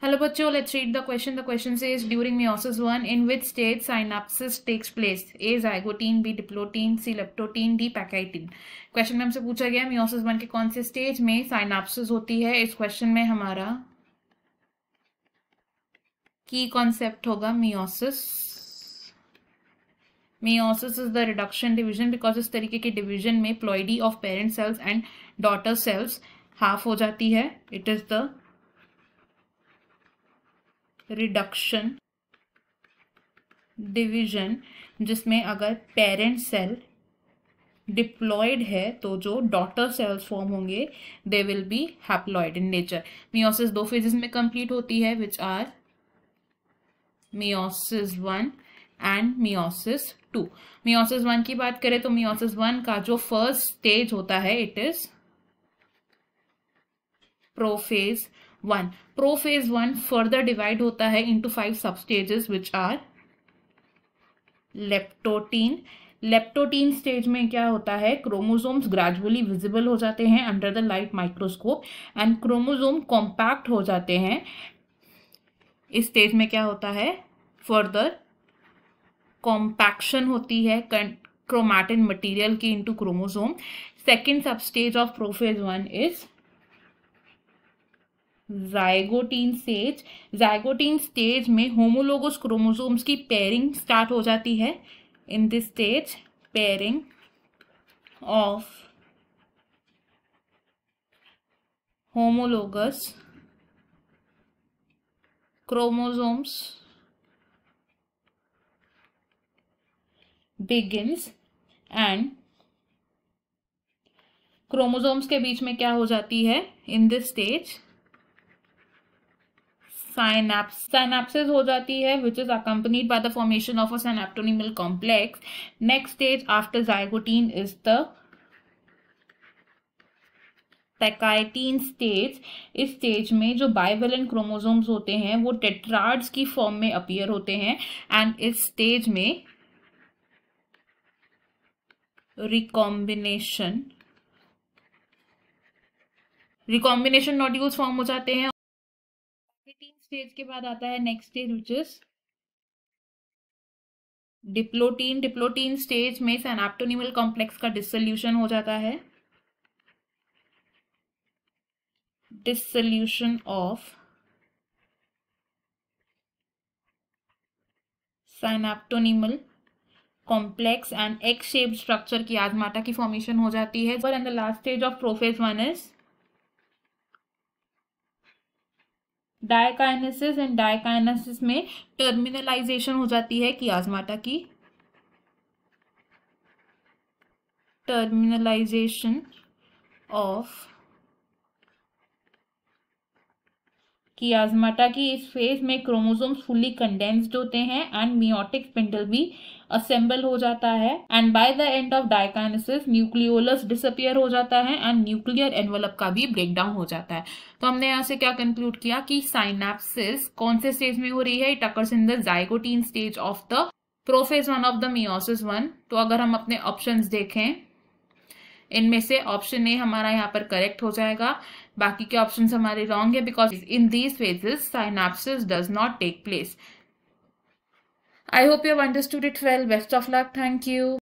Hello बच्चों, let's read the question. The question says during meiosis 1, in which stage synapsis takes place? A zygote, B diplotin, C leptotin, D pachytene. Question में हमसे पूछा गया meiosis 1 के कौन से stage में synapsis होती है. इस क्वेश्चन में हमारा की कॉन्सेप्ट होगा meiosis. Meiosis is the reduction division because इस तरीके के डिवीजन में ploidy of parent cells and daughter cells half हो जाती है. It is the reduction division जिसमें अगर पेरेंट सेल डिप्लॉयड है तो जो डॉटर सेल्स फॉर्म होंगे they will be haploid in nature. Meiosis 2 phases में कंप्लीट होती है which are meiosis 1 and meiosis 2. Meiosis 1 की बात करें तो मियोसिस 1 का जो फर्स्ट स्टेज होता है it is prophase 1. Prophase 1 further divide होता है into 5 sub stages which are leptotene. Leptotene stage में क्या होता है, क्रोमोसोम्स ग्रेजुअली विजिबल हो जाते हैं under the light microscope and chromosome compact हो जाते हैं. इस स्टेज में क्या होता है, फर्दर कॉम्पैक्शन होती है क्रोमैटिन मटेरियल की इनटू क्रोमोसोम. सेकेंड सब stage of prophase 1 is zygotene stage. Zygotene stage में होमोलोगस क्रोमोसोम्स की पेयरिंग स्टार्ट हो जाती है. In this stage pairing of homologous chromosomes begins and chromosomes के बीच में क्या हो जाती है इन दिस स्टेज synapsis हो जाती है which is accompanied by the formation of a synaptonymal complex. Next stage after zygote is the pachytene stage. इस स्टेज में जो बाइवेलेंट क्रोमोसोम्स होते हैं वो टेट्राड्स की फॉर्म में अपीयर होते हैं एंड इस स्टेज में रिकॉम्बिनेशन नोड्यूल्स फॉर्म हो जाते हैं. स्टेज के बाद आता है next stage which is diplotene. Diplotene stage में सिनैप्टोनिमल कॉम्प्लेक्स का डिसोल्यूशन हो जाता है. Dissolution of synaptonemal complex and X shaped structure chiasmata की फॉर्मेशन हो जाती है. And the last stage of prophase 1 is diakinesis. And diakinesis में टर्मिनलाइजेशन हो जाती है कियाज्माटा की. टर्मिनलाइजेशन ऑफ कियाज्माटा की इस फेज में क्रोमोसोम्स फुल्ली कंडेंस्ड होते हैं एंड मियोटिक स्पिंडल भी असेंबल हो जाता है. And by the end of diakinesis nucleolus disappear हो जाता है एंड न्यूक्लियर एनवेलप का भी ब्रेक डाउन हो जाता है. तो हमने यहाँ से क्या कंक्लूड किया कि साइनेप्सिस कौन से स्टेज में हो रही है, it occurs in the zygotene stage of the prophase 1 of the meiosis 1. तो अगर हम अपने ऑप्शंस देखें इनमें से ऑप्शन ए हमारा यहाँ पर करेक्ट हो जाएगा. बाकी के ऑप्शंस हमारे रॉन्ग है because in these phases synapsis does not take place. I hope you have understood it well. Best of luck. Thank you.